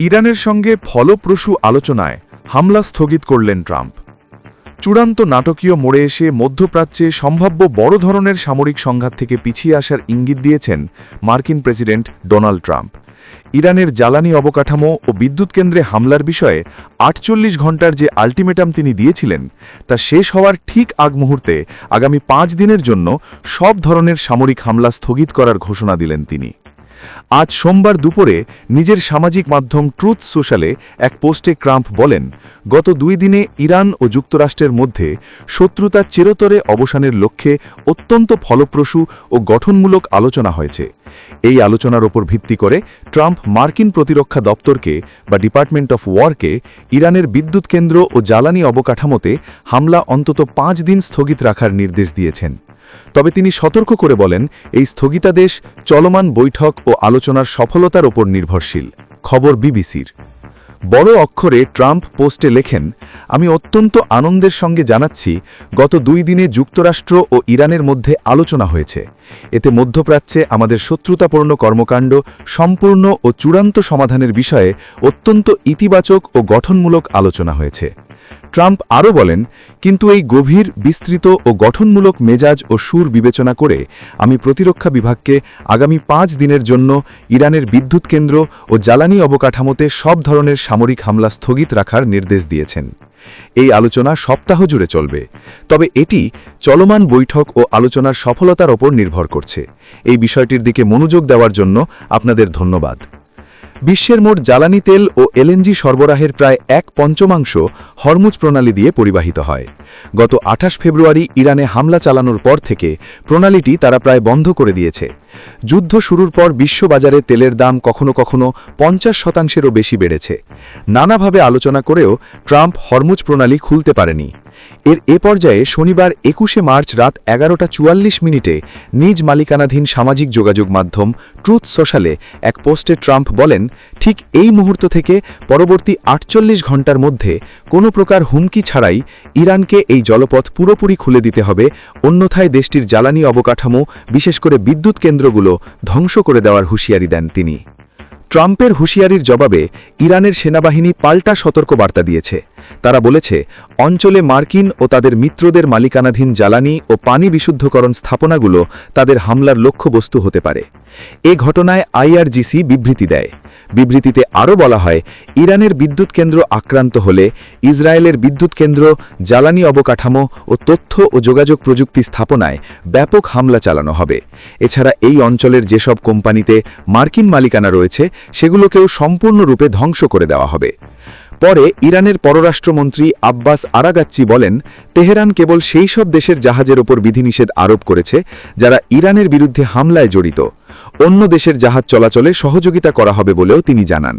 ইরানের সঙ্গে ফলপ্রসূ আলোচনায় হামলা স্থগিত করলেন ট্রাম্প। চূড়ান্ত নাটকীয় মোড়ে এসে মধ্যপ্রাচ্যে সম্ভাব্য বড় ধরনের সামরিক সংঘাত থেকে পিছিয়ে আসার ইঙ্গিত দিয়েছেন মার্কিন প্রেসিডেন্ট ডোনাল্ড ট্রাম্প। ইরানের জ্বালানি অবকাঠামো ও বিদ্যুৎ কেন্দ্রে হামলার বিষয়ে ৪৮ ঘণ্টার যে আল্টিমেটাম তিনি দিয়েছিলেন তা শেষ হওয়ার ঠিক আগ মুহূর্তে আগামী ৫ দিনের জন্য সব ধরনের সামরিক হামলা স্থগিত করার ঘোষণা দিলেন তিনি। আজ সোমবার দুপুরে নিজের সামাজিক মাধ্যম ট্রুথ সোশ্যালে এক পোস্টে ট্রাম্প বলেন, গত ২ দিনে ইরান ও যুক্তরাষ্ট্রের মধ্যে শত্রুতা চিরতরে অবসানের লক্ষ্যে অত্যন্ত ফলপ্রসূ ও গঠনমূলক আলোচনা হয়েছে। এই আলোচনার ওপর ভিত্তি করে ট্রাম্প মার্কিন প্রতিরক্ষা দপ্তরকে বা ডিপার্টমেন্ট অফ ওয়ারকে ইরানের বিদ্যুৎ কেন্দ্র ও জ্বালানি অবকাঠামোতে হামলা অন্তত ৫ দিন স্থগিত রাখার নির্দেশ দিয়েছেন। তবে তিনি সতর্ক করে বলেন, এই স্থগিতাদেশ চলমান বৈঠক ও আলোচনার সফলতার ওপর নির্ভরশীল। খবর বিবিসির। বড় অক্ষরে ট্রাম্প পোস্টে লেখেন, আমি অত্যন্ত আনন্দের সঙ্গে জানাচ্ছি গত ২ দিনে যুক্তরাষ্ট্র ও ইরানের মধ্যে আলোচনা হয়েছে। এতে মধ্যপ্রাচ্যে আমাদের শত্রুতাপূর্ণ কর্মকাণ্ড সম্পূর্ণ ও চূড়ান্ত সমাধানের বিষয়ে অত্যন্ত ইতিবাচক ও গঠনমূলক আলোচনা হয়েছে। ট্রাম্প আরও বলেন, কিন্তু এই গভীর, বিস্তৃত ও গঠনমূলক মেজাজ ও সুর বিবেচনা করে আমি প্রতিরক্ষা বিভাগকে আগামী ৫ দিনের জন্য ইরানের বিদ্যুৎ কেন্দ্র ও জ্বালানি অবকাঠামোতে সব ধরনের সামরিক হামলা স্থগিত রাখার নির্দেশ দিয়েছেন। এই আলোচনা সপ্তাহ জুড়ে চলবে, তবে এটি চলমান বৈঠক ও আলোচনার সফলতার ওপর নির্ভর করছে। এই বিষয়টির দিকে মনোযোগ দেওয়ার জন্য আপনাদের ধন্যবাদ। বিশ্বের মোট জ্বালানি তেল ও এলএনজি সরবরাহের প্রায় ১/৫ হরমুজ প্রণালী দিয়ে পরিবাহিত হয়। গত ২৮ ফেব্রুয়ারি ইরানে হামলা চালানোর পর থেকে প্রণালীটি তারা প্রায় বন্ধ করে দিয়েছে। যুদ্ধ শুরুর পর বিশ্ববাজারে তেলের দাম কখনো কখনো ৫০%-এরও বেশি বেড়েছে। নানাভাবে আলোচনা করেও ট্রাম্প হরমুজ প্রণালী খুলতে পারেনি। এ পর্যায়ে শনিবার ২১শে মার্চ রাত ১১:৪৪ নিজ মালিকানাধীন সামাজিক যোগাযোগ মাধ্যম ট্রুথ সোশ্যালে এক পোস্টে ট্রাম্প বলেন, ঠিক এই মুহূর্ত থেকে পরবর্তী ৪৮ ঘণ্টার মধ্যে কোনো প্রকার হুমকি ছাড়াই ইরানকে এই জলপথ পুরোপুরি খুলে দিতে হবে, অন্যথায় দেশটির জ্বালানি অবকাঠামো বিশেষ করে বিদ্যুৎ কেন্দ্রগুলো ধ্বংস করে দেওয়ার হুঁশিয়ারি দেন তিনি। ট্রাম্পের হুঁশিয়ারির জবাবে ইরানের সেনাবাহিনী পাল্টা সতর্কবার্তা দিয়েছে। তারা বলেছে, অঞ্চলে মার্কিন ও তাদের মিত্রদের মালিকানাধীন জ্বালানি ও পানি বিশুদ্ধকরণ স্থাপনাগুলো তাদের হামলার লক্ষ্যবস্তু হতে পারে। এ ঘটনায় আইআরজিসি বিবৃতি দেয়। বিবৃতিতে আরও বলা হয়, ইরানের বিদ্যুৎ কেন্দ্র আক্রান্ত হলে ইসরায়েলের বিদ্যুৎ কেন্দ্র, জ্বালানি অবকাঠামো ও তথ্য ও যোগাযোগ প্রযুক্তি স্থাপনায় ব্যাপক হামলা চালানো হবে। এছাড়া এই অঞ্চলের যেসব কোম্পানিতে মার্কিন মালিকানা রয়েছে সেগুলোকেও সম্পূর্ণরূপে ধ্বংস করে দেওয়া হবে। পরে ইরানের পররাষ্ট্রমন্ত্রী আব্বাস আরাগাচ্চি বলেন, তেহরান কেবল সেই সব দেশের জাহাজের ওপর বিধিনিষেধ আরোপ করেছে যারা ইরানের বিরুদ্ধে হামলায় জড়িত। অন্য দেশের জাহাজ চলাচলে সহযোগিতা করা হবে বলেও তিনি জানান।